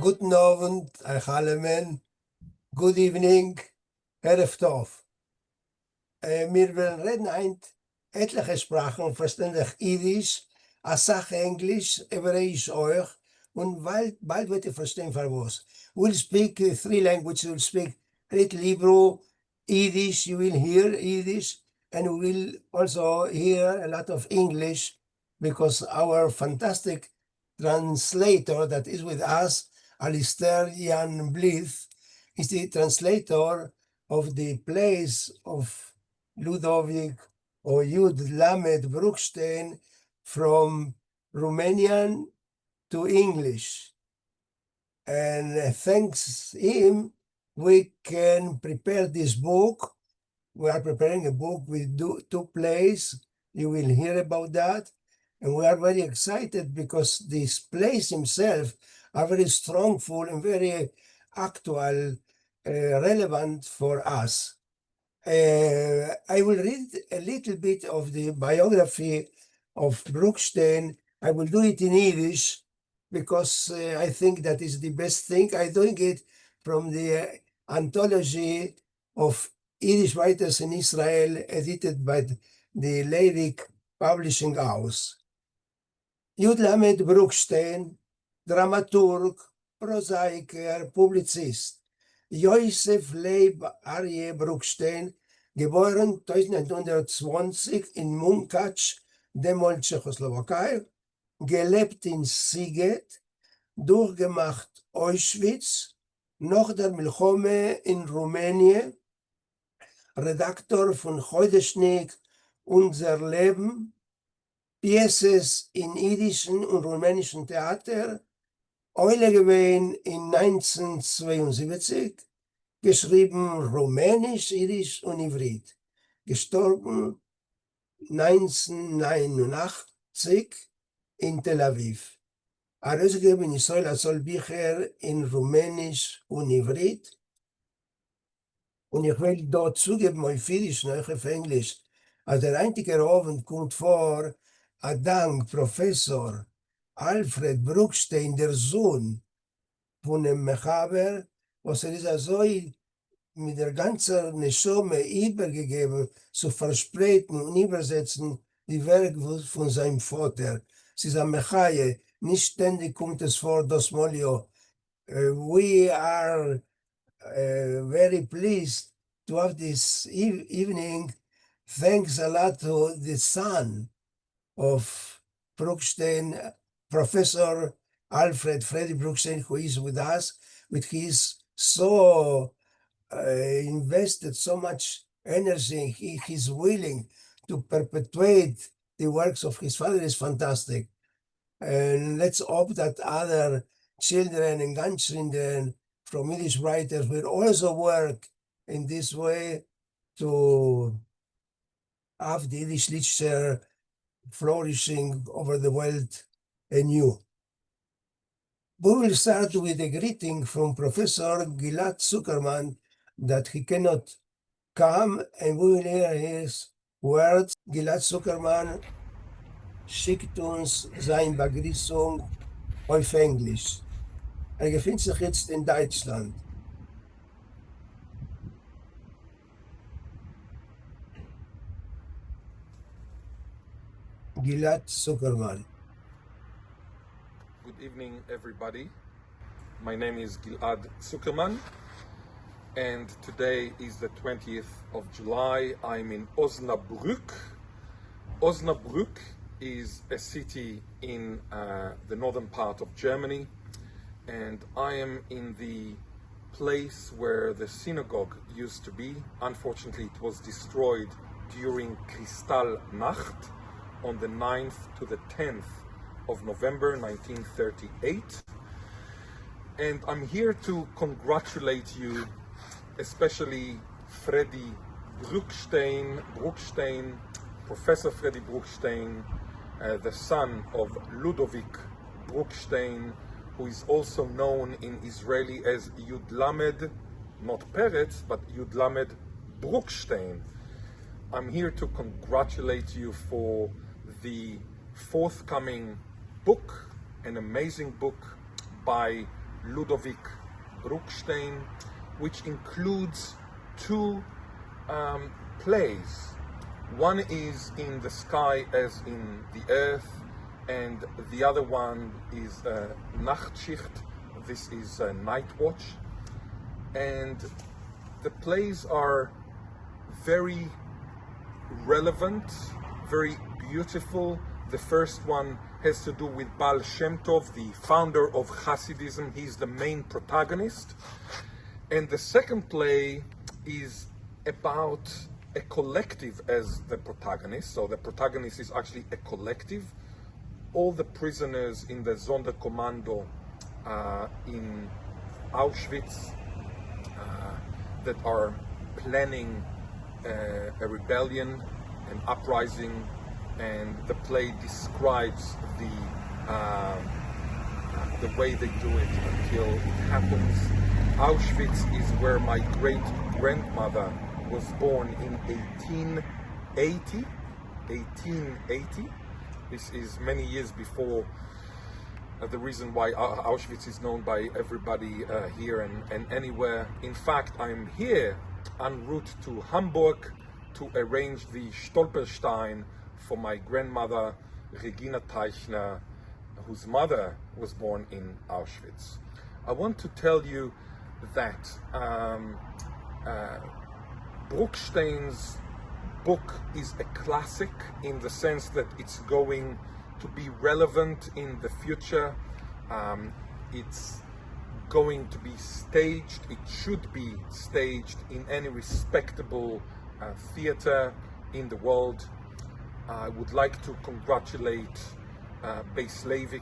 Guten Abend, Almen. Good evening, Erev Tov. Wir werden reden etliche Sprachen, verständlich Jiddisch, a Sache Englisch, Hebräisch auch, und bald wird ihr verstehen, für was. We'll speak three languages, we'll speak little Hebrew, Yiddish, you will hear Yiddish, and we will also hear a lot of English, because our fantastic translator that is with us, Alistair Ian Blyth, is the translator of the plays of Ludovic or Ludovic Bruckstein from Romanian to English. And thanks him, we can prepare this book. We are preparing a book with two plays. You will hear about that. And we are very excited because these plays himself are very strongful and very actual, relevant for us. I will read a little bit of the biography of Bruckstein. I will do it in Yiddish because I think that is the best thing. I'm doing it from the anthology of Yiddish writers in Israel, edited by the Wisik Publishing House. Ludovic Bruckstein, dramaturg, prosaiker, Publizist. Josef Leib Aryeh Bruckstein, geboren 1920 in Munkac, demol Tschechoslowakei, gelebt in Siget, durchgemacht Auschwitz, nach der Milchome in Rumänien, Redaktor von Chodeschnik Unser Leben, Pieces in jiddischen und rumänischen Theater, Eule gewesen in 1972, geschrieben Rumänisch, Jiddisch und Ivrit, gestorben 1989 in Tel Aviv. Herausgegeben in Israel als Bücher in Rumänisch und Ivrit. Und ich will dort zugeben, auf Jiddisch und auf Englisch, als der einzige Abend kommt vor, a Dank Professor Alfred Bruckstein, der Sohn von dem Maxber, was ist so mit der ganzen Neshome übergegeben, zu verspreiten und übersetzen die Werke von seinem Vater. Es ist ein Mechaie, nicht ständig kommt es vor, das Molio. We are very pleased to have this evening. Thanks a lot to the son of Bruckstein, Professor Alfred Freddy Bruckstein, who is with us, with his so invested so much energy, he's willing to perpetuate the works of his father is fantastic. And let's hope that other children and grandchildren from Yiddish writers will also work in this way to have the Yiddish literature flourishing over the world anew. We will start with a greeting from Professor Gilad Zuckerman that he cannot come, and we will hear his words. Gilad Zuckerman schickt uns seine Begrüßung auf Englisch. Befindet sich jetzt in Deutschland. Gilad Zuckerman. Good evening, everybody. My name is Gilad Zuckerman, and today is the 20th of July. I'm in Osnabrück. Osnabrück is a city in the northern part of Germany, and I am in the place where the synagogue used to be. Unfortunately, it was destroyed during Kristallnacht on the 9th to the 10th of November 1938. And I'm here to congratulate you, especially Freddy Bruckstein, Professor Freddy Bruckstein, the son of Ludovic Bruckstein, who is also known in Israeli as Yud Lamed, not Peretz, but Yud Lamed Bruckstein. I'm here to congratulate you for the forthcoming book, an amazing book by Ludovic Bruckstein, which includes two plays. One is In the Sky as in the Earth, and the other one is Nachtschicht. This is Night Watch. And the plays are very relevant, very beautiful. The first one has to do with Baal Shem Tov, the founder of Hasidism. He's the main protagonist. And the second play is about a collective as the protagonist. So the protagonist is actually a collective. All the prisoners in the Sonderkommando in Auschwitz that are planning a rebellion, an uprising, and the play describes the way they do it until it happens. Auschwitz is where my great-grandmother was born in 1880. This is many years before the reason why Auschwitz is known by everybody here and anywhere. In fact, I'm here en route to Hamburg to arrange the Stolperstein for my grandmother, Regina Teichner, whose mother was born in Auschwitz. I want to tell you that Bruckstein's book is a classic in the sense that it's going to be relevant in the future. It's going to be staged, it should be staged in any respectable theater in the world. I would like to congratulate Beis Leivik,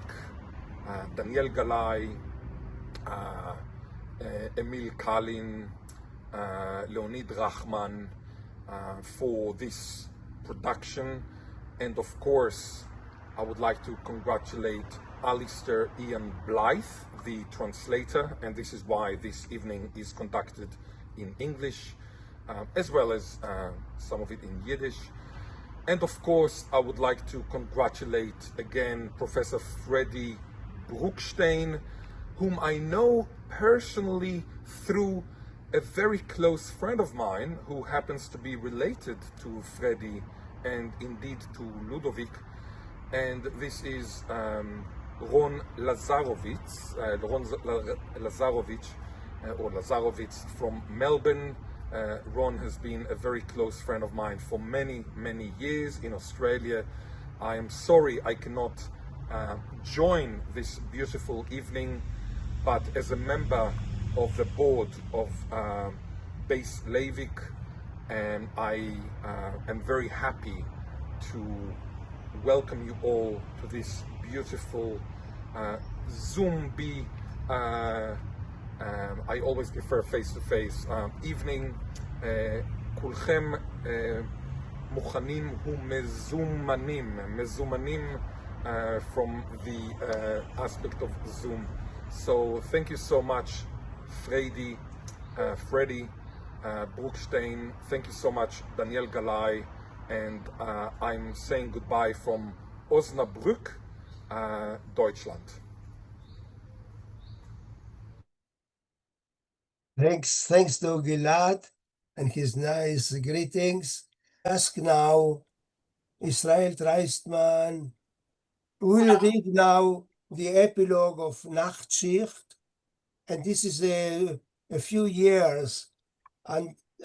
Daniel Galay, Emil Kalin, Leonid Rachman for this production, and of course I would like to congratulate Alistair Ian Blyth, the translator, and this is why this evening is conducted in English, as well as some of it in Yiddish. And of course, I would like to congratulate again Professor Freddy Bruckstein, whom I know personally through a very close friend of mine who happens to be related to Freddy and indeed to Ludovic. And this is Ron Lazarovich, Lazarovich from Melbourne. Ron has been a very close friend of mine for many, many years in Australia. I am sorry I cannot join this beautiful evening, but as a member of the board of Beis Leivik, and I am very happy to welcome you all to this beautiful Zoom-B, I always prefer face-to-face evening. כולכם מוכנים ומזומנים from the aspect of Zoom. So thank you so much, Freddy Bruckstein. Thank you so much, Daniel Galay. And I'm saying goodbye from Osnabrück, Deutschland. Thanks to Gilad and his nice greetings. Ask now Israel Treistman. We'll read now the epilogue of Nachtschicht, and this is a few years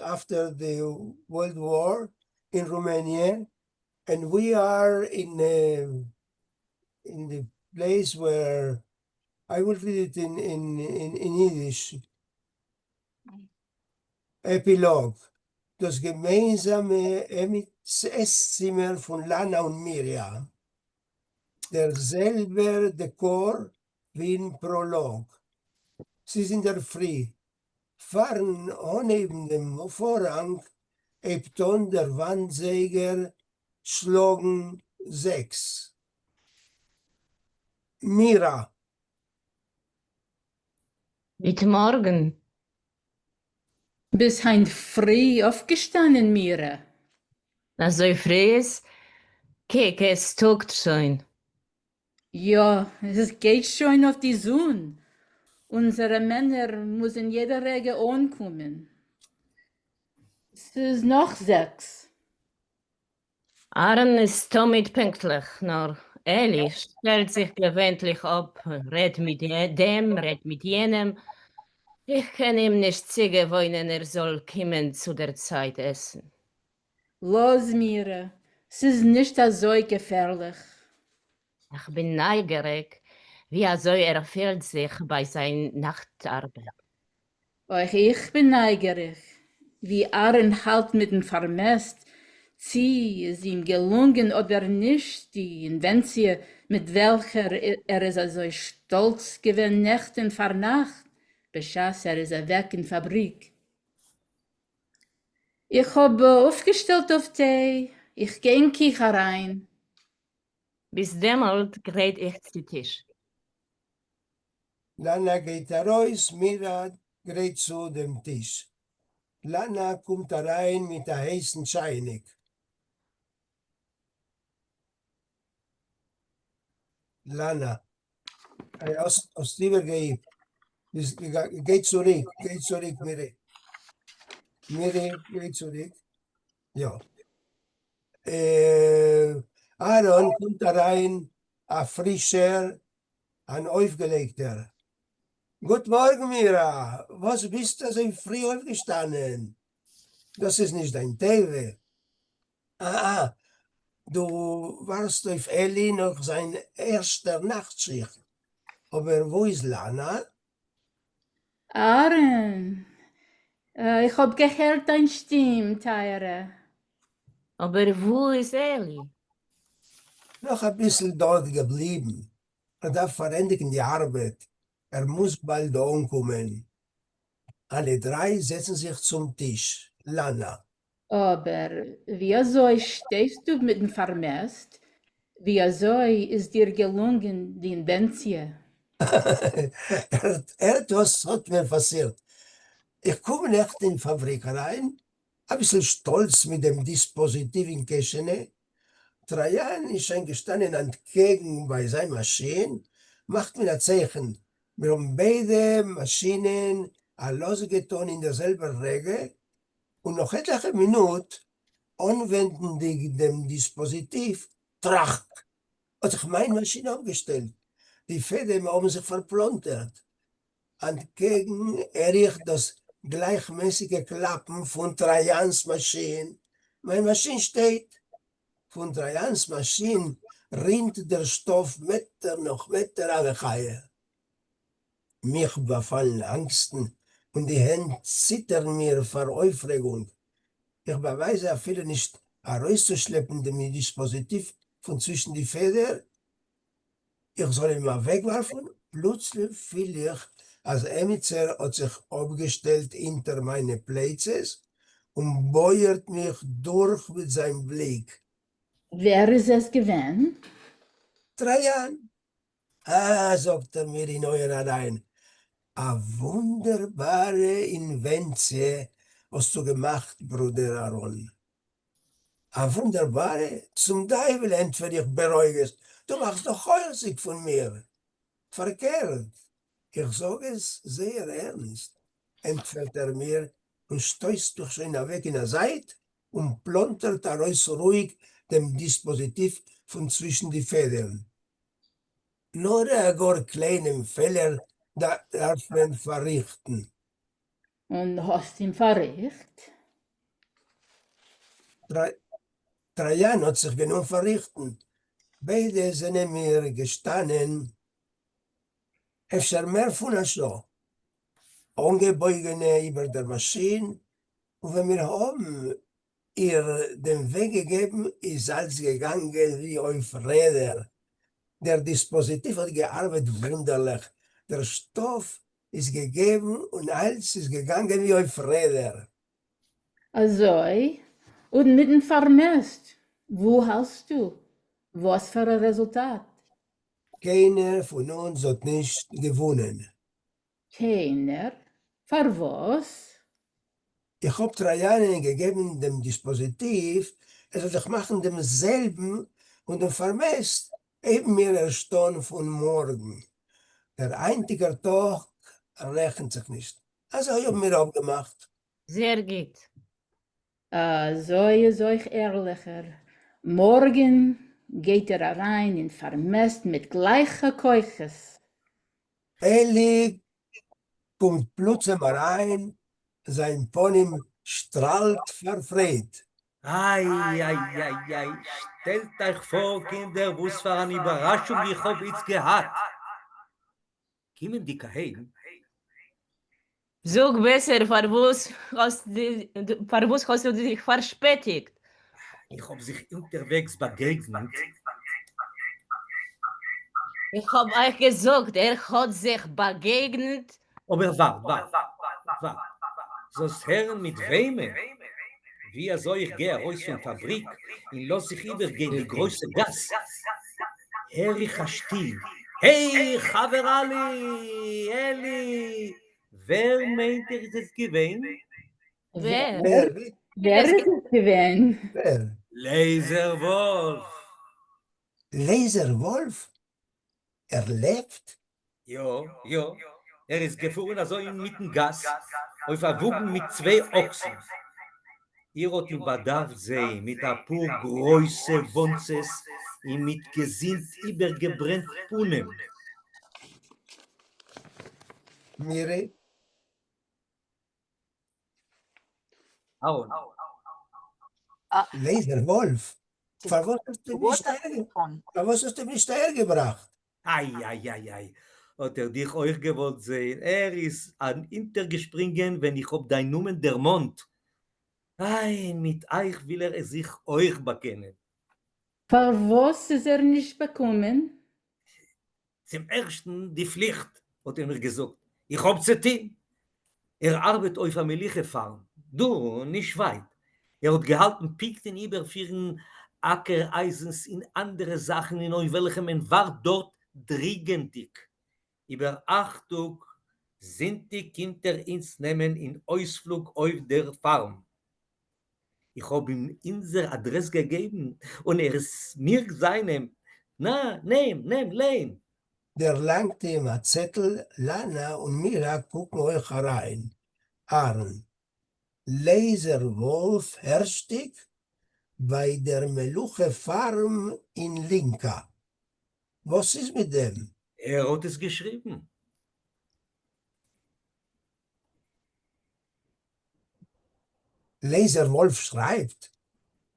after the World War in Romania, and we are in the place where I will read it in Yiddish. Epilog. Das gemeinsame Esszimmer von Lana und Mirja. Derselbe Dekor wie im Prolog. Sie sind der Früh. Fahren neben dem Vorhang, Epton der Wandsäger, schlugen 6. Mira. Guten Morgen. Bis heint früh aufgestanden, Mira. Na so früh ist? Kijk, es tugt schon. Ja, es geht schon auf die Sonne. Unsere Männer müssen jede Rege ankommen. Es ist noch 6. Aaron ist damit pünktlich, nur Eli stellt sich gewöhnlich ab, red mit dem, red mit jenem. Ich kann ihm nicht zugewöhnen, soll kommen zu der Zeit essen. Los, Mira, es ist nicht so gefährlich. Ich bin neugierig, wie fühlt sich bei seiner Nachtarbeit. Auch ich bin neugierig, wie Aaron halt mit dem Vermest, sie ist ihm gelungen oder nicht, die Inventie, mit welcher ist so stolz gewesen, Nächten vor Nacht, beschaß ist weg in Fabrik. Ich habe aufgestellt auf Tee, ich gehe in die Küche rein. Bis demalt gerät ich zu Tisch. Lana geht raus, Mira geht zu dem Tisch. Lana kommt rein mit der heißen Scheinig. Lana, aus Lieber geht zurück, Miri. Miri, geht zurück. Ja. Aaron kommt rein, ein frischer, ein aufgelegter. Guten Morgen, Mira. Was bist du so früh aufgestanden? Das ist nicht dein Tewe. Du warst auf Eli noch sein erster Nachtschicht. Aber wo ist Lana? Aaron, ich hab gehört dein Stimme, Teire. Aber wo ist Eli? Noch ein bisschen dort geblieben. Er darf verendigen die Arbeit. Er muss bald ankommen. Alle drei setzen sich zum Tisch. Lana. Aber wieso stehst du mit dem Vermest? Wieso ist dir gelungen, die Inventie? Etwas hat mir passiert. Ich komme nicht in die Fabrik rein, ein bisschen stolz mit dem Dispositiv in Keschene. Trajan ist eingestanden entgegen bei seiner Maschine, macht mir ein Zeichen. Wir haben beide Maschinen losgetan in derselben Regel und nach etliche Minuten anwenden die dem Dispositiv, trach, hat sich meine Maschine abgestellt. Die Fäden haben sich verplontert. Entgegen erriecht das gleichmäßige Klappen von Trajans Maschine. Meine Maschine steht. Von Trajans Maschine rinnt der Stoff Meter noch Meter an der Reihe. Mich befallen Angsten und die Hände zittern mir vor Aufregung. Ich beweise viele nicht herauszuschleppen dem Dispositiv von zwischen die Feder. Ich soll ihn mal wegwerfen. Plötzlich fiel ich, als Emitzer hat sich aufgestellt hinter meine Plätze und beuert mich durch mit seinem Blick. Wer ist es gewesen? Trajan. Sagt er mir in eurer Reihen. A wunderbare Inventie hast du gemacht, Bruder Aaron. A wunderbare, zum Teufel entweder ich bereue es. Du machst doch häusig von mir. Verkehrt. Ich sage es sehr ernst, entfällt er mir und stößt durch seinen Weg in der Seite und plontert daraus ruhig dem Dispositiv von zwischen die Federn. Nur ein paar kleine Fehler darf man verrichten. Und hast ihn verrichtet? Trajan hat sich genug verrichten. Beide sind mir gestanden, öfter mehr von so. Angebeugene über der Maschine. Und wenn wir haben ihr den Weg gegeben, ist alles gegangen wie auf Räder. Der Dispositiv hat gearbeitet wunderlich. Der Stoff ist gegeben und alles ist gegangen wie auf Räder. Also, und mit dem Vermest, wo hast du? Was für ein Resultat? Keiner von uns hat nicht gewonnen. Keiner? Für was? Ich habe Trajanen gegeben dem Dispositiv, es soll sich machen demselben und dem Vermest eben mir erstaunt von morgen. Der einzige Tag rechnet sich nicht. Also haben wir auch gemacht. Sehr gut. So ist euch ehrlicher. Morgen geht rein in Vermest mit gleichen Keuches. Eli kommt plötzlich mal rein, sein Pony strahlt verfreut. Ei, stellt euch vor, Kinder, was für eine Überraschung ich hab jetzt gehabt. Kommen die heim? Sag besser, für was hast du dich verspätigt? Ich hab sich unterwegs begegnet. Ich hab euch gesagt, hat sich begegnet. Aber wart. Sonst hören mit wem? Wie soll ich gehen raus von Fabrik und lass sich übergehen die große Gas? Hör ich still. Hey, Chaverali, Eli, wer meint ihr, ist es gewesen? Wer? Wer ist es gewesen? Wer? Laserwolf. Laserwolf? Er lebt? Jo. Er ist gefahren also mit dem Gas auf der Wogen mit 2 Ochsen. Ihr hat ihn bedarf sehen, mit ein paar große Wonzes und mit gesinnt übergebrennt Punem. Miri? Aaron, Laserwolf? Was hast du nicht hergebracht? Ei. Hat dich euch gewollt sehen. Er ist an Intergespringen, wenn ich hab dein Numen der Mond. Ei, mit euch will er sich euch bekennen. Für was ist nicht bekommen? Zum Ersten die Pflicht, hat er mir gesagt. Ich hab zu tun. Er arbeitet auf einer Milchfarm. Du, nicht weit. Er hat gehalten Pikten über für den Ackereisens in andere Sachen, in welchem er war dort dringendig. Über 8 Tage sind die Kinder ins Nehmen in Ausflug auf der Farm. Ich habe ihm unsere Adresse gegeben und er ist mir seinem. Na, nehm. Der langt ihm ein Zettel, Lana und Mira gucken euch rein. Aaron. Laserwolf Herstig bei der Meluche Farm in Linka. Was ist mit dem? Er hat es geschrieben. Laserwolf schreibt.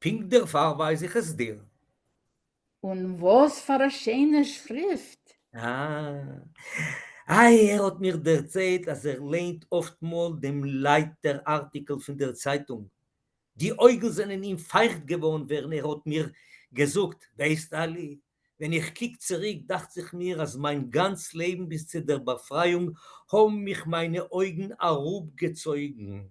Pink der Fahr weiß ich es dir. Und was für eine schöne Schrift. Er hat mir erzählt, dass er lehnt oftmals dem Leiterartikel von der Zeitung. Die Augen sind in ihm feucht geworden, während er hat mir gesagt, weißt Ali, wenn ich kick zurück, dachte ich mir, als mein ganzes Leben bis zu der Befreiung haben mich meine Augen herabgezogen.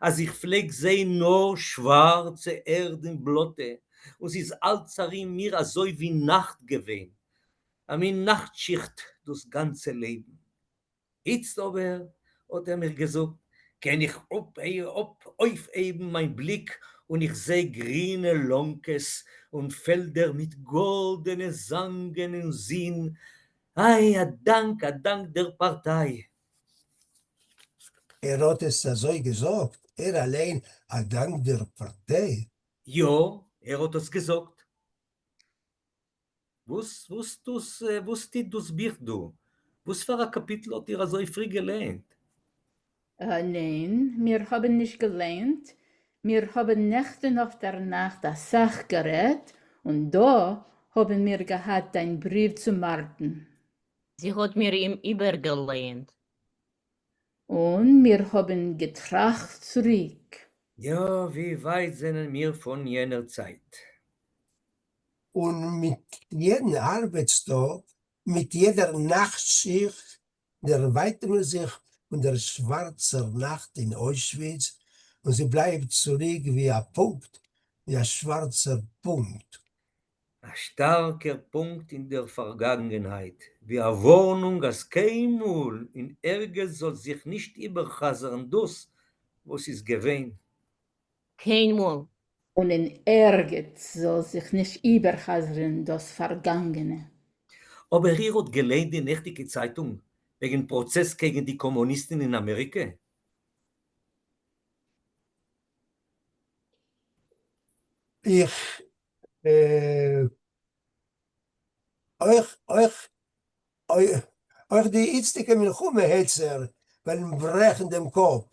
Als ich pfleg sehen nur schwarze Erden Blotte, und es ist allzarim mir so wie Nacht gewesen. Am in Nachtschicht das ganze Leben. Jetzt aber, hat er mir gesagt, kann ich aufheben mein Blick und ich sehe grüne Lonkes und Felder mit goldenen Sangen und Sinn. A Dank der Partei. Er hat es so gesagt. Er allein a Dank der Partei. Ja, er hat es gesagt. Was steht das Buch du? Was für ein Kapitel hat ihr so früh gelernt? Nein, wir haben nicht gelernt. Wir haben Nächte auf der Nacht das Sachgerät und da haben wir gehabt, deinen Brief zu Martin. Sie hat mir ihm übergelehnt. Und wir haben getracht zurück. Ja, wie weit sind wir von jener Zeit? Und mit jedem Arbeitstag, mit jeder Nachtschicht, der weiteren sich von der schwarzen Nacht in Auschwitz und sie bleibt zurück wie ein Punkt, wie ein schwarzer Punkt. Ein starker Punkt in der Vergangenheit, wie eine Warnung, als kein Mal in Ärger soll sich nicht überhasern, das, was ist gewesen. Kein Mal. Und in Ärger soll sich nicht überhasern das Vergangene. Aber hier hat gelesen die nächtige Zeitung, wegen Prozess gegen die Kommunisten in Amerika? Ich euch die jetzige Milchume Hetzer, beim Brechen dem Kopf,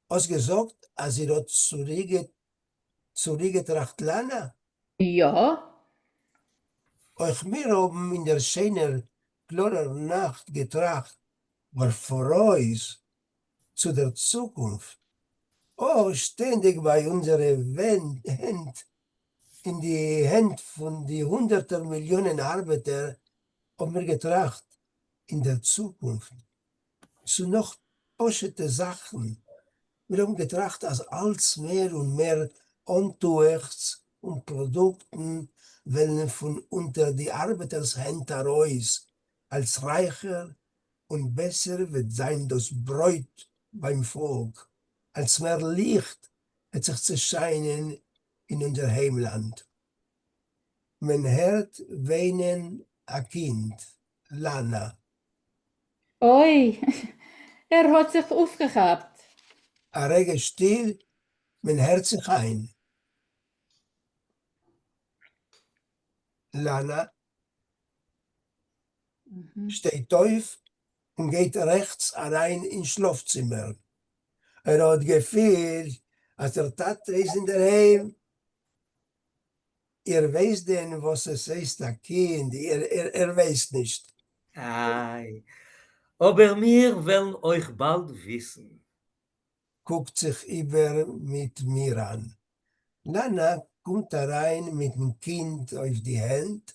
hast gesagt, als ihr dort zurückgetracht Lana? Ja, Euch mir haben in der schönen, klaren Nacht getracht, war vor uns zu der Zukunft. Oh, ständig bei unserer Hand, in die Hände von die hunderter Millionen Arbeiter, haben wir getracht, in der Zukunft, zu noch poschete Sachen. Wir haben getracht, als alles mehr und mehr Ontuechts und Produkten wollen von unter die Arbeitershand heraus, als reicher und besser wird sein das Bräut beim Volk, als mehr Licht hat sich zu scheinen in unser Heimland. Man hört weinen a Kind, Lana. oi, hat sich aufgehabt. A Rege still, man hört sich ein. Lana steht auf und geht rechts allein ins Schlafzimmer. Hat gefühlt, als der Tate ist in der Heim. Ihr weiß denn, was es ist, ein Kind. Weiß nicht. Ei, aber wir wollen euch bald wissen. Guckt sich über mit mir an. Lana kommt rein mit dem Kind auf die Hand.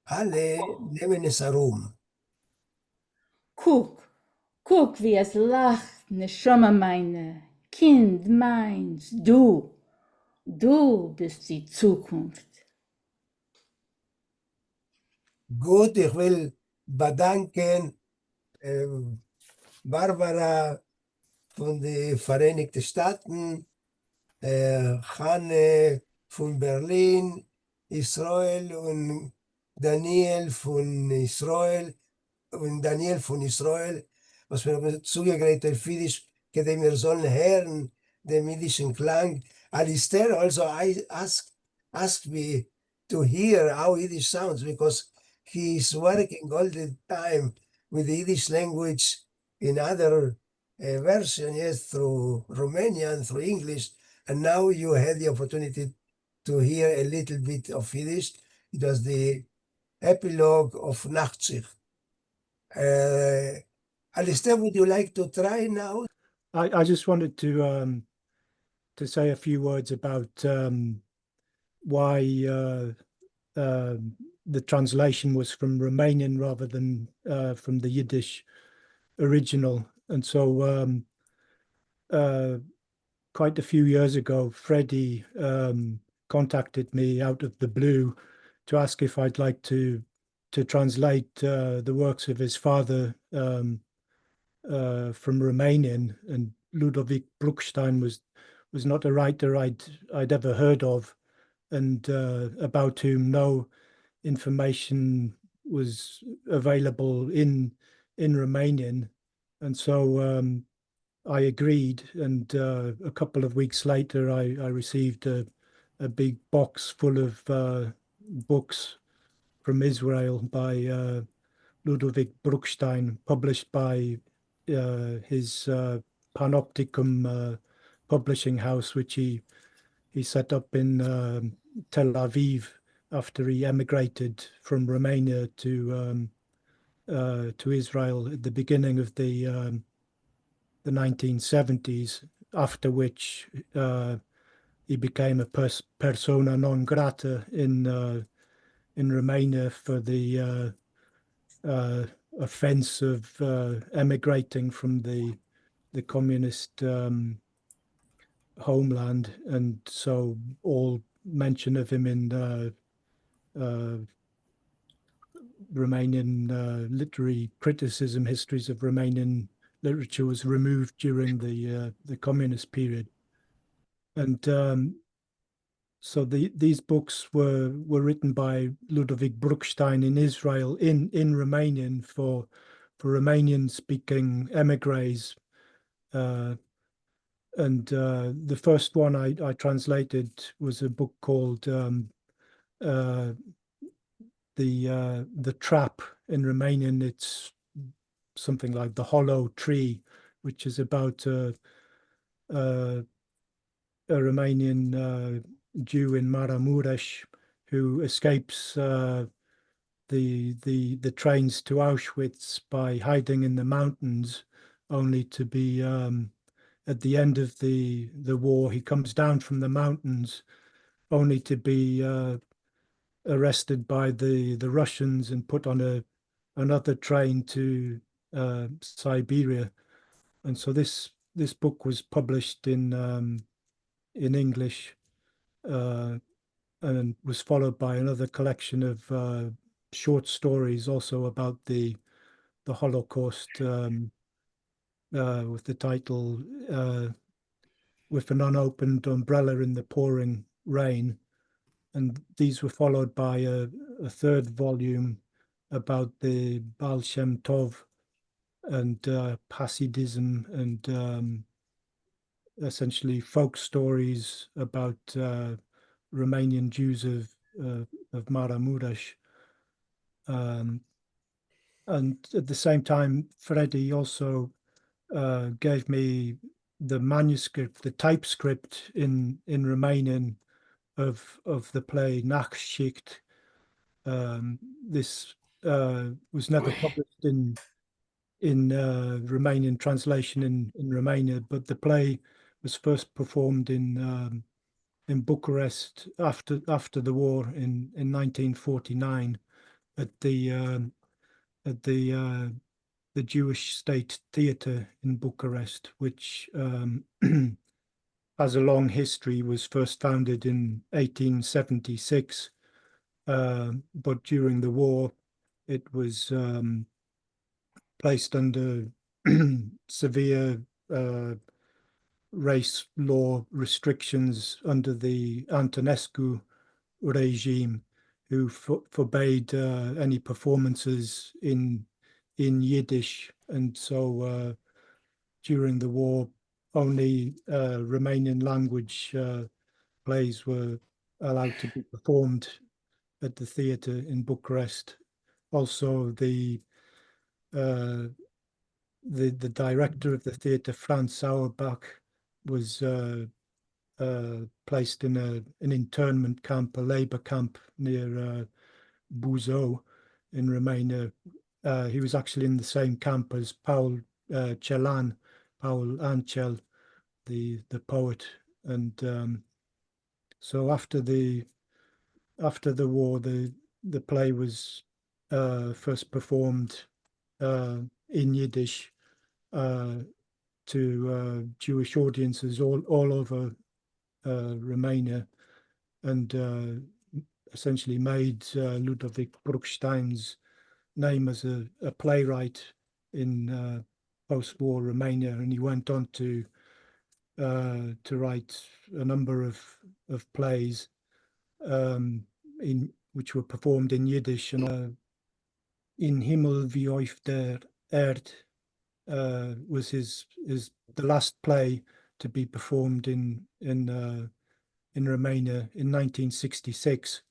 Alle nehmen es herum. Guck, wie es lacht, Neshama meine, Kind meins, du bist die Zukunft. Gut, ich will bedanken Barbara von den Vereinigten Staaten, Hanne von Berlin, Israel und Daniel von Israel was wir haben zugegräht auf Jiddisch, dass wir sollen hören, den jiddischen Klang. Alistair also asked me to hear how Yiddish sounds because he is working all the time with the Yiddish language in other version, yes, through Romanian, through English, and now you had the opportunity to hear a little bit of Yiddish. It was the epilogue of Nachtschicht. Alistair, would you like to try now? I just wanted to say a few words about why the translation was from Romanian rather than from the Yiddish original. And so quite a few years ago, Freddy contacted me out of the blue to ask if I'd like to translate the works of his father from Romanian. And Ludovic Bruckstein was not a writer I'd ever heard of, and about whom no information was available in Romanian. And so I agreed, and a couple of weeks later I received a big box full of books from Israel by Ludovic Bruckstein, published by his Panopticum publishing house, which he set up in Tel Aviv after he emigrated from Romania to Israel at the beginning of the 1970s, after which he became a persona non grata in Romania for the offense of emigrating from the communist homeland, and so all mention of him in Romanian literary criticism, histories of Romanian literature, was removed during the communist period. And so these books were written by Ludovic Bruckstein in Israel in Romanian for Romanian-speaking emigres. And the first one I translated was a book called The Trap. In Romanian, it's something like The Hollow Tree, which is about a Romanian Jew in Maramureș who escapes the trains to Auschwitz by hiding in the mountains, only to be at the end of the war, he comes down from the mountains, only to be arrested by the Russians and put on another train to Siberia. And so this book was published in English, and was followed by another collection of short stories also about the Holocaust, with the title With an Unopened Umbrella in the Pouring Rain. And these were followed by a third volume about the Baal Shem Tov and Hasidism, and essentially folk stories about Romanian Jews of Maramureș. And at the same time, Freddy also gave me the manuscript, the typescript in Romanian of the play Nachtschicht. This was never published in Romanian translation in Romania, but the play was first performed in Bucharest after the war in 1949 at the Jewish State Theatre in Bucharest, which has a long history, was first founded in 1876, but during the war it was placed under severe race law restrictions under the Antonescu regime, who forbade any performances in Yiddish. And so during the war, only Romanian language plays were allowed to be performed at the theatre in Bucharest. Also, the director of the theatre, Franz Auerbach, was placed in an internment camp, a labor camp near Buzău in Romania. He was actually in the same camp as Paul Ancel, the poet. And so after the war, the play was first performed in Yiddish to Jewish audiences all over Romania, and essentially made Ludovic Bruckstein's name as a playwright in post-war Romania. And he went on to write a number of plays which were performed in Yiddish. And in Himmel wie Oif der Erd was the last play to be performed in Romania in 1966.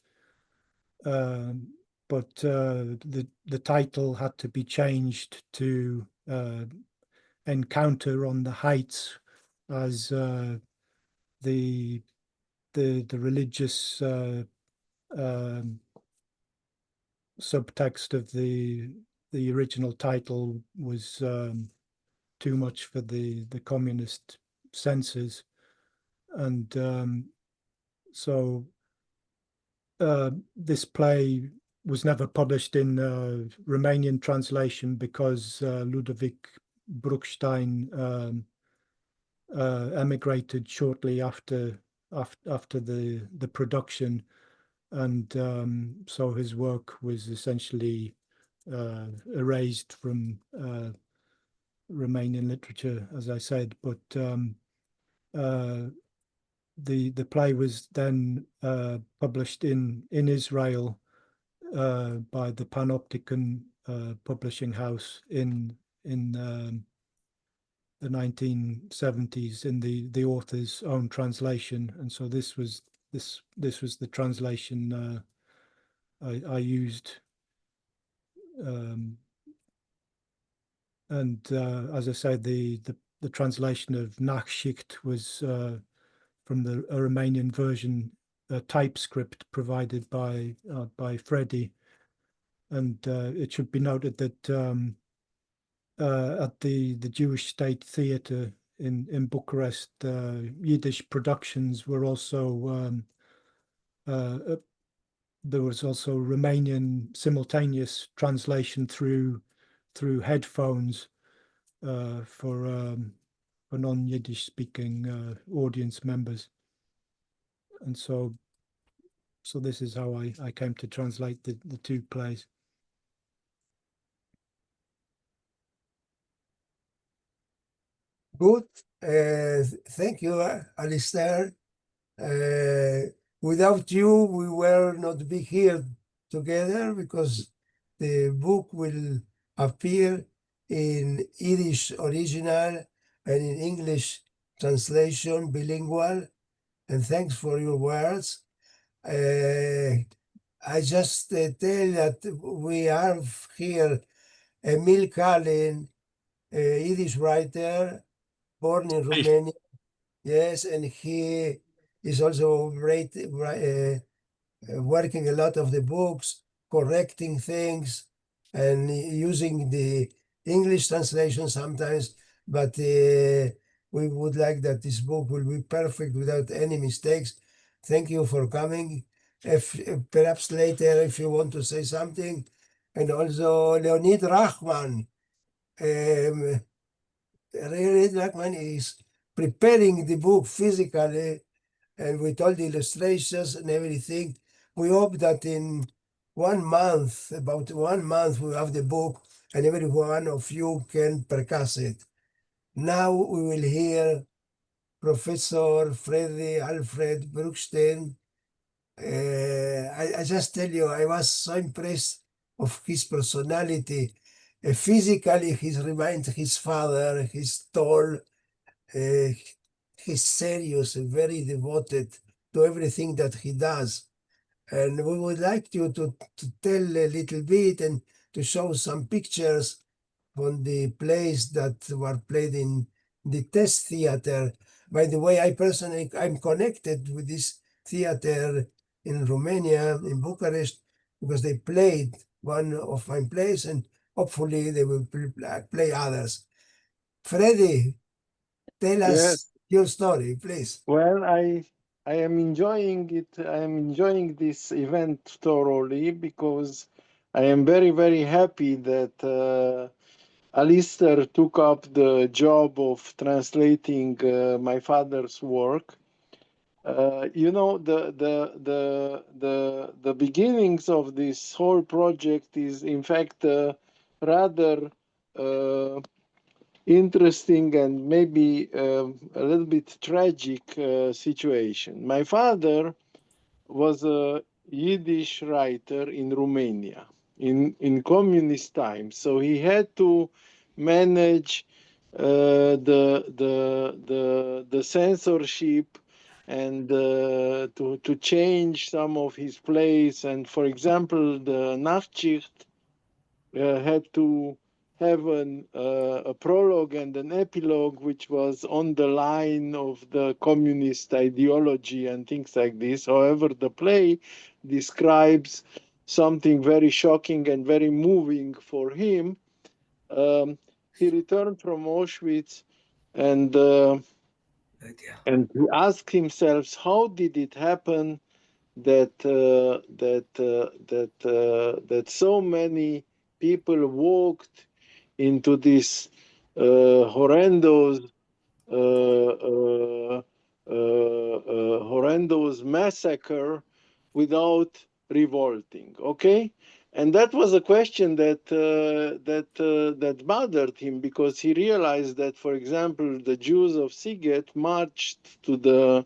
But the title had to be changed to Encounter on the Heights, as the religious subtext of the original title was too much for the communist censors. And so this play was never published in Romanian translation because Ludovic Bruckstein emigrated shortly after the production, and so his work was essentially erased from Romanian literature, as I said. But the play was then published in Israel by the Panopticon publishing house in the 1970s in the author's own translation, and so this was the translation I used, and as I said, the translation of Nachtschicht was from a Romanian version, a typescript provided by Freddy, and it should be noted that at the Jewish State Theatre in Bucharest, Yiddish productions were also there was also Romanian simultaneous translation through headphones for non-Yiddish speaking audience members, and so this is how I came to translate the two plays. Good. Thank you, Alistair. Without you, we will not be here together, because the book will appear in Yiddish original and in English translation, bilingual. And thanks for your words. I just tell that we have here Emil Kalin, a Yiddish writer, born in Romania. Yes, and he is also working a lot of the books, correcting things, and using the English translation sometimes. But we would like that this book will be perfect without any mistakes. Thank you for coming. If perhaps later, if you want to say something, and also Leonid Rachman. Leonid Rachman is preparing the book physically, and with all the illustrations and everything. We hope that in 1 month, about 1 month, we have the book, and every one of you can percuss it. Now we will hear Professor Freddy Alfred Bruckstein. I just tell you, I was so impressed of his personality. Physically, he reminds his father. He's tall, he's serious and very devoted to everything that he does. And we would like you to tell a little bit and to show some pictures from the plays that were played in the test theater. By the way, I'm connected with this theater in Romania, in Bucharest, because they played one of my plays, and hopefully they will play others. Freddy, tell us your story, please. Well, I am enjoying it. I am enjoying this event thoroughly, because I am very, very happy that Alistair took up the job of translating my father's work. You know, the beginnings of this whole project is, in fact, rather interesting and maybe a little bit tragic situation. My father was a Yiddish writer in Romania in communist times, so he had to manage the censorship and to change some of his plays. And for example, the Nachtschicht had to have a prologue and an epilogue which was on the line of the communist ideology and things like this. However, the play describes something very shocking and very moving for him. He returned from Auschwitz, and he asked himself, how did it happen that so many people walked into this horrendous massacre without revolting? Okay, and that was a question that bothered him, because he realized that, for example, the Jews of Sighet marched to the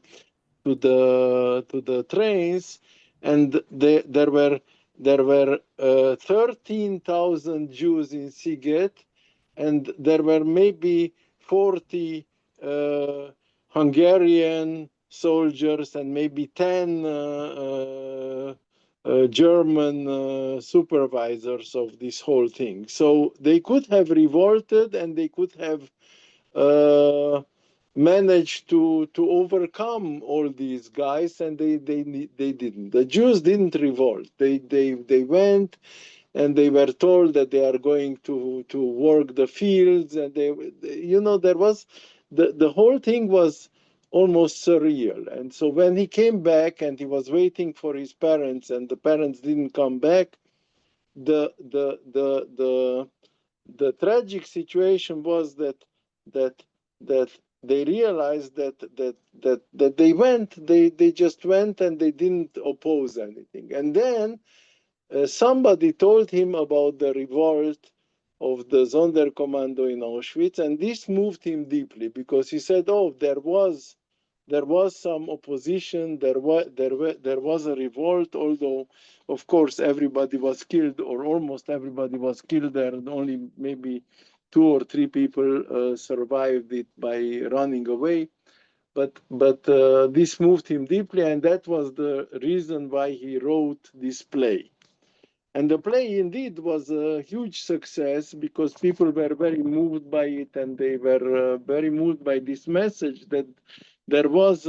trains, and there were there were 13,000 Jews in Siget, and there were maybe 40 Hungarian soldiers and maybe 10 German supervisors of this whole thing. So they could have revolted, and they could have managed to overcome all these guys, and they didn't. The Jews didn't revolt. They went, and they were told that they are going to work the fields, and there was the whole thing was almost surreal. And so when he came back and he was waiting for his parents, and the parents didn't come back, the tragic situation was that they realized that they just went, and they didn't oppose anything. And then somebody told him about the revolt of the Sonderkommando in Auschwitz, and this moved him deeply, because he said, "Oh, there was some opposition, there was a revolt, although, of course, everybody was killed, or almost everybody was killed there, and only maybe 2 or 3 people survived it by running away." But this moved him deeply, and that was the reason why he wrote this play. And the play indeed was a huge success, because people were very moved by it, and they were very moved by this message that there was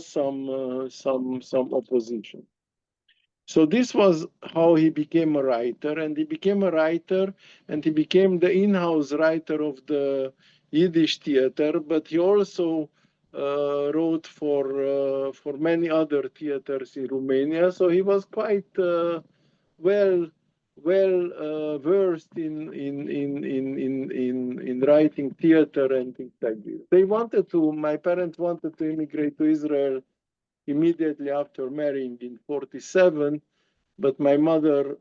some opposition. So this was how he became a writer, and he became a writer, and he became the in-house writer of the Yiddish theater, but he also wrote for many other theaters in Romania. So he was quite well versed in writing theater and things like this. My parents wanted to immigrate to Israel immediately after marrying in 1947, but my mother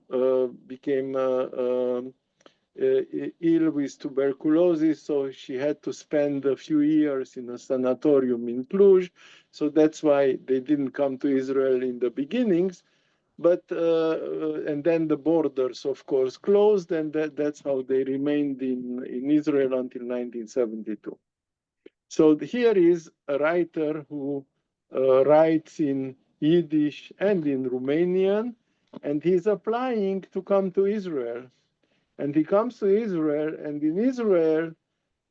became ill with tuberculosis, so she had to spend a few years in a sanatorium in Cluj. So that's why they didn't come to Israel in the beginnings. But and then the borders, of course, closed, and that's how they remained in Israel until 1972. So here is a writer who writes in Yiddish and in Romanian, and he's applying to come to Israel. And he comes to Israel, and in Israel,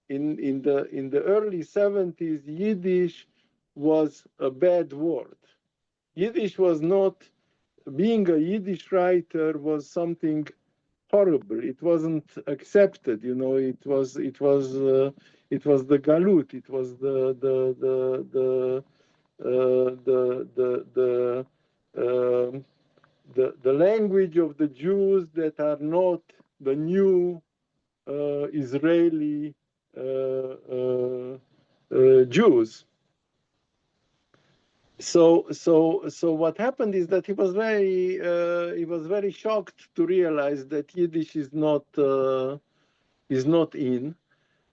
in the early 70s, Yiddish was a bad word. Yiddish was not, being a Yiddish writer was something horrible. It wasn't accepted, it was the galut. It was the language of the Jews that are not the new Israeli Jews. So what happened is that he was very shocked to realize that Yiddish is not in.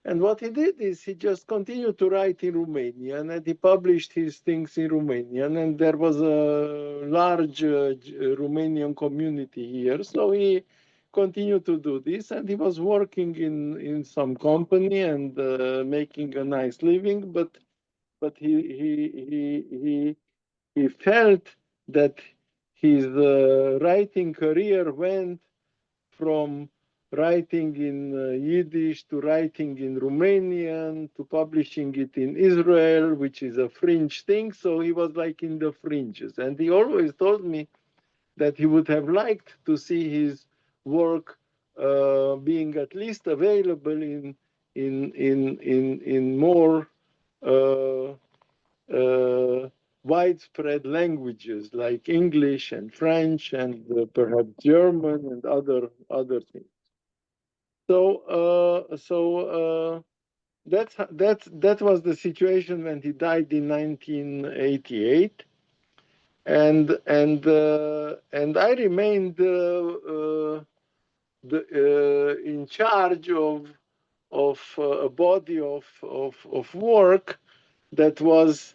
And what he did is he just continued to write in Romanian, and he published his things in Romanian, and there was a large Romanian community here. So he continued to do this, and he was working in some company and making a nice living, but he felt that his writing career went from writing in Yiddish to writing in Romanian to publishing it in Israel, which is a fringe thing. So he was like in the fringes. And he always told me that he would have liked to see his work being at least available in more widespread languages like English and French and perhaps German and other things. So that was the situation when he died in 1988, and I remained in charge of a body of work that was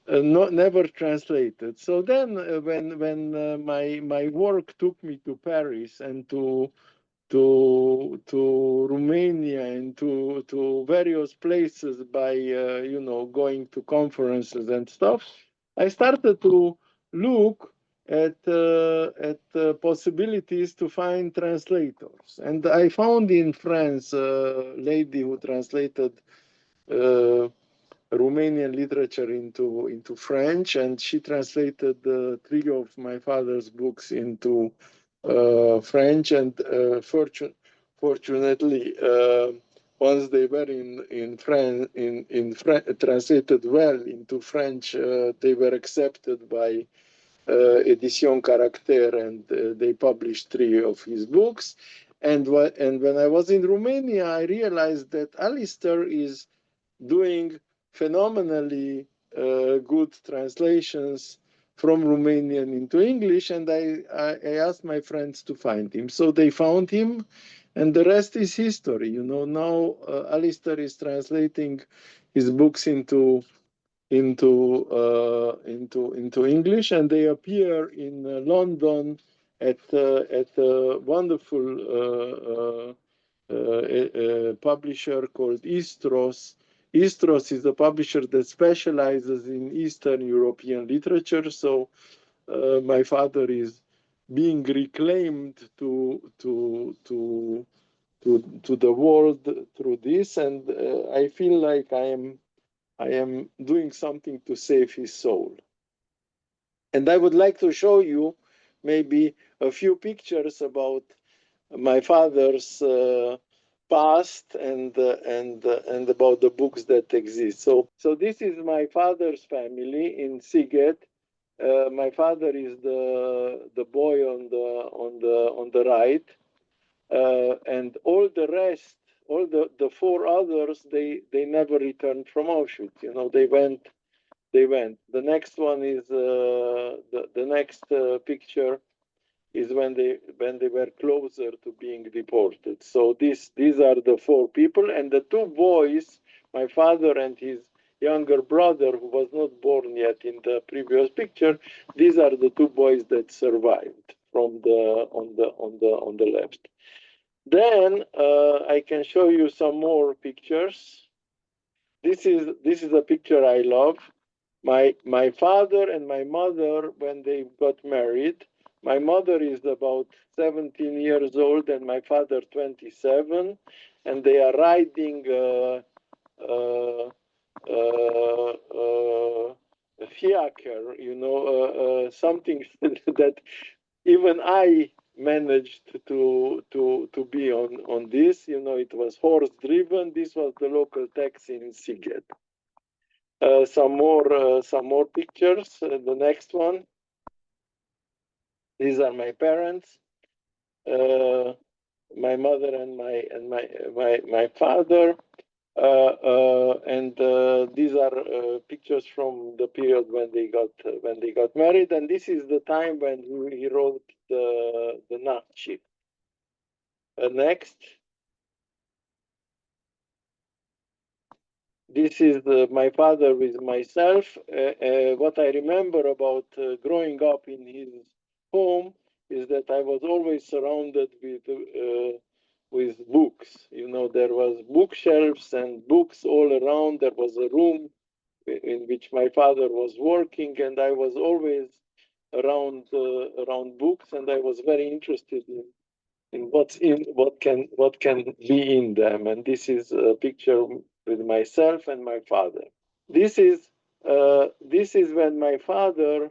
never translated. So then when my work took me to Paris and to Romania and to various places by going to conferences and stuff, I started to look at possibilities to find translators, and I found in France a lady who translated Romanian literature into French, and she translated 3 of my father's books into French, and fortunately, once they were in translated well into French, they were accepted by Edition Caractère, and they published 3 of his books. And when I was in Romania, I realized that Alistair is doing phenomenally good translations from Romanian into English, and I asked my friends to find him. So they found him, and the rest is history. Now Alistair is translating his books into English, and they appear in London at a wonderful publisher called Istros. Istros is a publisher that specializes in Eastern European literature. So my father is being reclaimed to the world through this, and I feel like I am doing something to save his soul. And I would like to show you maybe a few pictures about my father's past and about the books that exist. So this is my father's family in Sziget. My father is the boy on the right, and all the rest, all the 4 others, they never returned from Auschwitz. They went. The next one is the next picture is when they were closer to being deported. So these are the 4 people, and the 2 boys, my father and his younger brother, who was not born yet in the previous picture, these are the 2 boys that survived from on the left. Then I can show you some more pictures. This is a picture I love. My father and my mother, when they got married, my mother is about 17 years old and my father 27, and they are riding a fiacre, something that even I managed to be on this. It was horse driven. This was the local taxi in Sziget. Some more pictures. The next one. These are my parents, my mother and my father, and these are pictures from the period when they got married. And this is the time when he wrote the Nachtschicht. Next. This is my father with myself. What I remember about growing up in his home is that I was always surrounded with books. There was bookshelves and books all around. There was a room in which my father was working, and I was always around books, and I was very interested in what can be in them. And this is a picture with myself and my father. This is when my father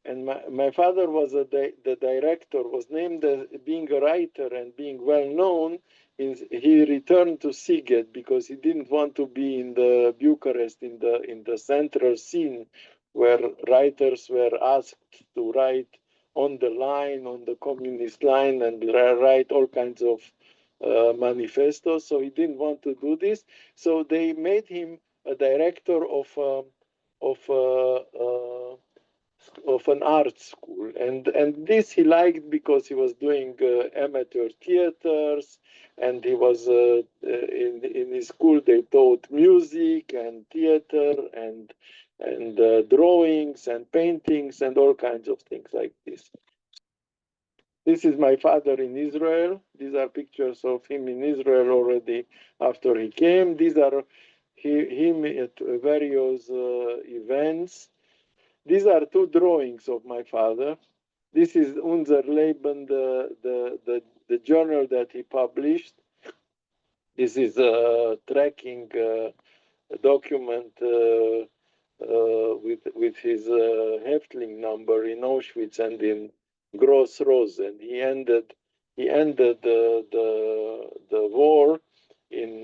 and my father was the director, was named as being a writer and being well known. He returned to Sziget because he didn't want to be in the Bucharest in the central scene where writers were asked to write on the line, on the communist line, and write all kinds of manifestos. So he didn't want to do this. So they made him a director of an art school, and this he liked because he was doing amateur theaters, and he was in his school they taught music and theater and drawings and paintings and all kinds of things like this. This is my father in Israel. These are pictures of him in Israel already after he came. These are him at various events. These are two drawings of my father. This is Unser Leben, the journal that he published. This is a tracking document with his Häftling number in Auschwitz and in Gross Rosen. He ended the war in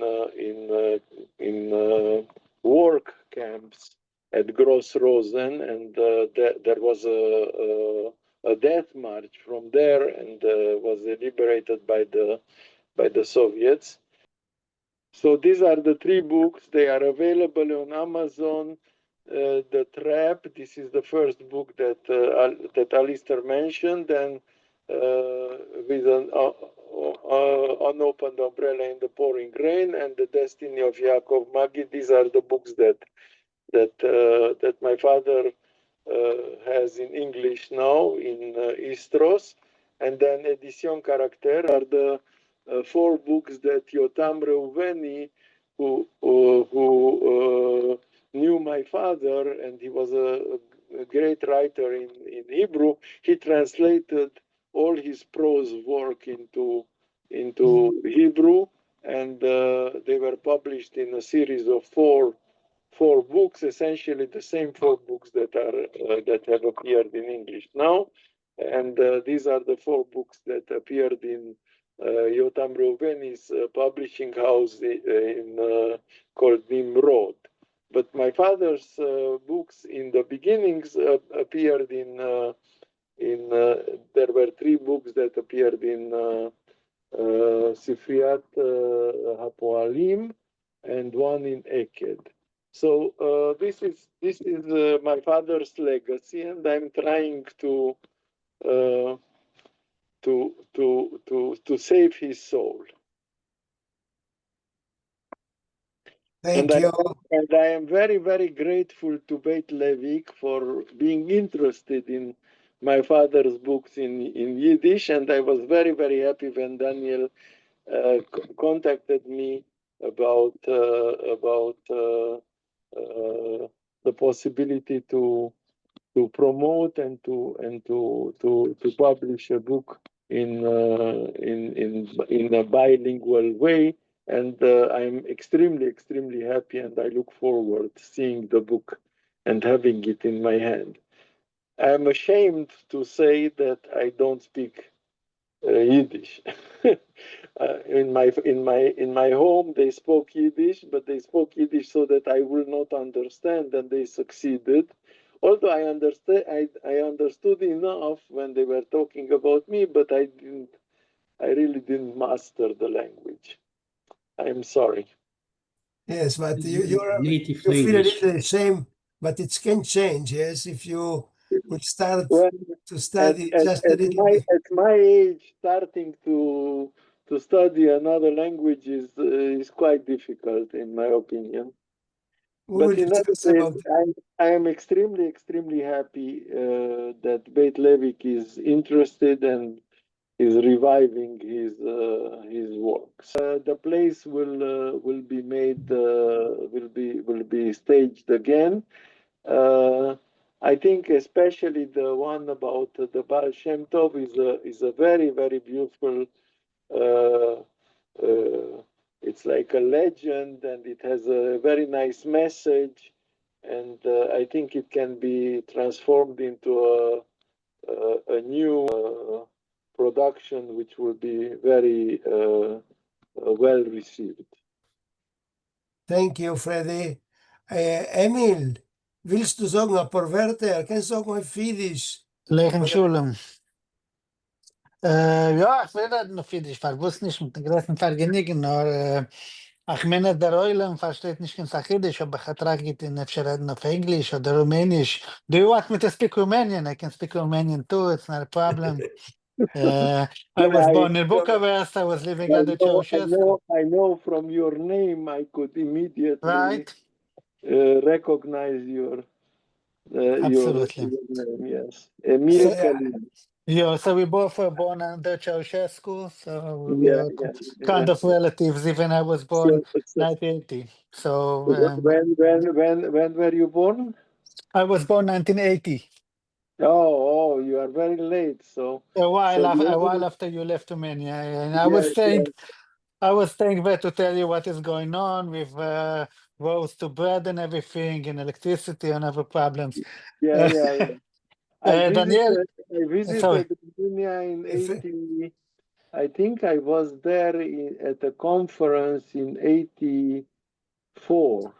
work camps at Gross Rosen, and there was a death march from there, and was liberated by the Soviets. So these are the three books. They are available on Amazon. The Trap, this is the first book that Alistair mentioned, and with an unopened umbrella in the pouring rain, and The Destiny of Yaakov Magi. These are the books that my father has in English now in Istros. And then Edition Caractère are the four books that Yotam Reuveni, who knew my father, and he was a great writer in Hebrew. He translated all his prose work into Hebrew, and they were published in a series of four books, essentially the same four books that have appeared in English now. And these are the four books that appeared in Yotam Reuveni's publishing house called Nimrod. But my father's books in the beginnings appeared there were three books that appeared in Sifriat Hapoalim and one in Eked. So this is my father's legacy, and I'm trying to save his soul. Thank you. And I am very, very grateful to Beit Levik for being interested in my father's books in Yiddish, and I was very, very happy when Daniel contacted me about the possibility to promote and to publish a book in a bilingual way. And I'm extremely, extremely happy, and I look forward to seeing the book and having it in my hand. I'm ashamed to say that I don't speak Yiddish. In my home, they spoke Yiddish, but they spoke Yiddish so that I will not understand, and they succeeded. Although I understood enough when they were talking about me, but I really didn't master the language. I'm sorry. Yes, but you Native feel a language. little shame, but it can change, yes, if you would start Well, to study just a at little bit. my age, starting to study another language is quite difficult, in my opinion. We But will in other discuss about ways, I am extremely, extremely happy that Beit Levik is interested and is reviving his works. The place will be made will be staged again. I think especially the one about the Baal Shem Tov is a very, very beautiful. It's like a legend, and it has a very nice message, and I think it can be transformed into a new production, which will be very well received. Thank you, Freddy. Emil, willst du sagen ein paar Wörter? Kannst du sagen auf Yiddish? Lechem Schulam. Ja, ich will das noch Yiddish, ich wusste nicht mit den größten Vergnügen, nur ich meine, der Eulam versteht nicht ganz Yiddish, aber ich trage it in Efschereden auf English oder Romanisch. Do you want me to speak Romanian? I can speak Romanian too, it's not a problem. I was I born in Bucharest. I was living at the Ceausescu. I know from your name I could immediately Right? recognize your Absolutely. name. Yes, Emil Uh, Kalin. Yeah, so we both were born under Ceausescu, so we Yeah, are yeah, kind yeah. of relatives. Even I was born So, 1980. So when were you born? I was born 1980. Oh, you are very late. So A while, you a have- while after you left Romania, and I yes, was staying there to tell you what is going on with roads to bread and everything, and electricity and other problems. yeah, yeah, yeah. Daniel, I visited Romania in If- 80. I think I was there at a conference in 84.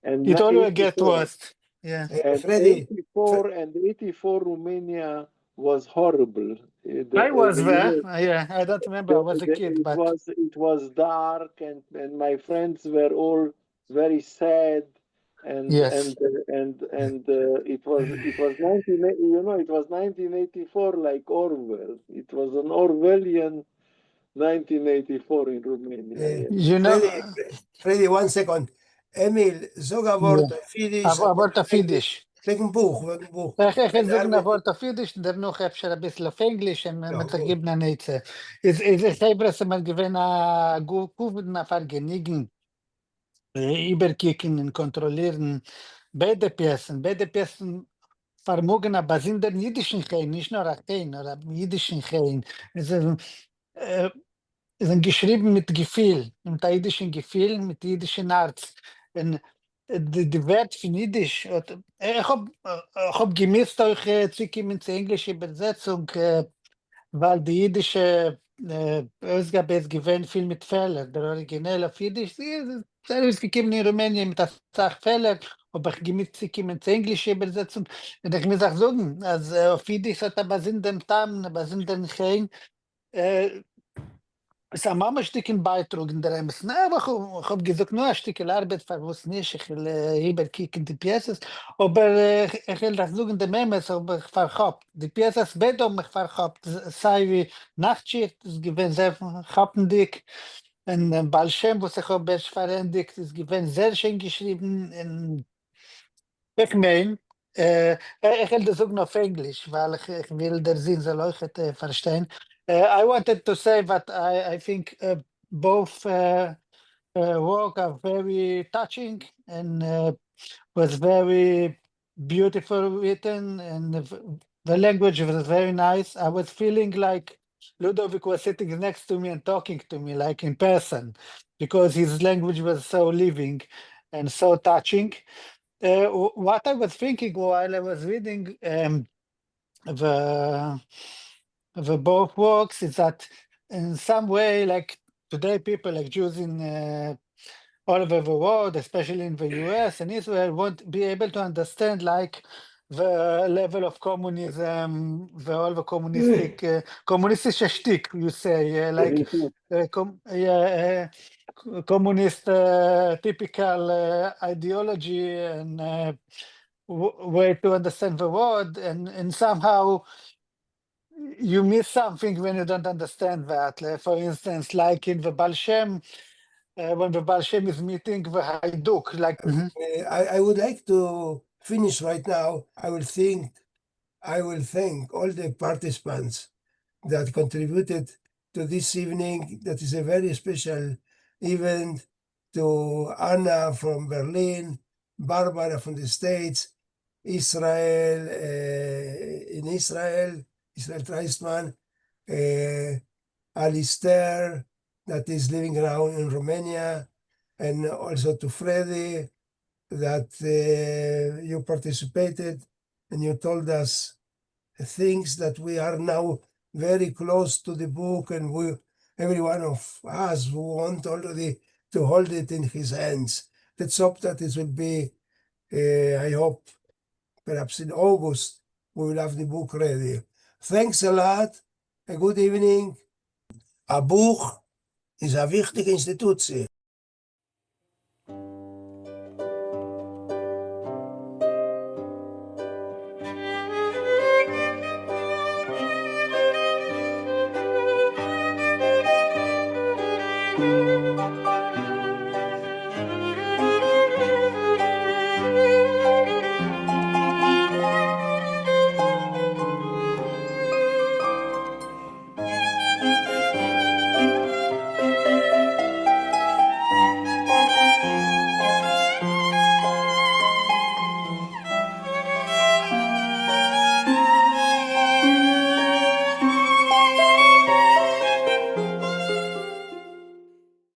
And it always gets 84. worse. Yeah. And Freddy, 84 Romania was horrible. I was there. You Yeah, I don't remember. I was a kid, but it was dark, and my friends were all very sad, and yes. it was 1984, like Orwell. It was an Orwellian 1984 in Romania. You know, Freddy, 1 second. Emil, sag ein Wort auf Jiddisch. Wort auf Jiddisch. Wegen ein Buch. איך זוגן עברת auf Jiddisch, דנוך אפשר ein bisschen auf Englisch, und מתרגם נניצה. איזה חבר'ה שמות גוון גובן הפרגניגן, überkicken und kontrollieren beide Pässen vermogen, aber sind der jüdischen Chein, nicht nur Achein, oder jüdischen Chein. Es sind geschrieben mit Gefühl, mit jüdischen Gefühl, mit jüdischen Arzt. Und die Wert von Jiddisch, ich hab gemisst euch Zikim in die englische Übersetzung, weil die jüdische Ausgabe ist gewähnt viel mit Fehlern. Der Original auf Jiddisch, selbst wir kommen in Rumänien mit der Sache Fehler, aber ich gemisst Zikim in die englische Übersetzung. Und ich muss auch sagen, also auf Jiddisch hat aber sind den Tamen, aber sind den Chein, es ist ein Stück in Beitrag in der Emes. Nein, aber ich habe gesagt, nur ein Stück Arbeit, was nicht, ich will überkicken die Pieces, aber ich will das sagen, der Emes, aber ich verhaupt. Die Pieces beide mich verhaupt, sei wie Nachtschicht, es gewinnt sehr happendig, und Balschem, was ich habe erst verendigt, es gewinnt sehr schön geschrieben, in ich meine, ich will das sagen auf Englisch, weil ich will der Sinn soll euch verstehen. I wanted to say that I think both work are very touching and was very beautiful written, and the language was very nice. I was feeling like Ludovic was sitting next to me and talking to me like in person, because his language was so living and so touching. What I was thinking while I was reading the both works is that in some way, like today, people like Jews in all over the world, especially in the US and Israel, won't be able to understand like the level of communism, all the communistic shtick, you say, like communist typical ideology and way to understand the world, and somehow you miss something when you don't understand that. For instance, like in the Baal Shem, when the Baal Shem is meeting the Haiduk, like I would like to finish right now. I will thank all the participants that contributed to this evening. That is a very special event. To Anna from Berlin, Barbara from the States, Israel Treisman, Alistair, that is living around in Romania, and also to Freddy, that you participated and you told us things that we are now very close to the book, and every one of us who want already to hold it in his hands. Let's hope that it will be, I hope, perhaps in August, we will have the book ready. Thanks a lot. A good evening. A Buch is a wichtige Institutie.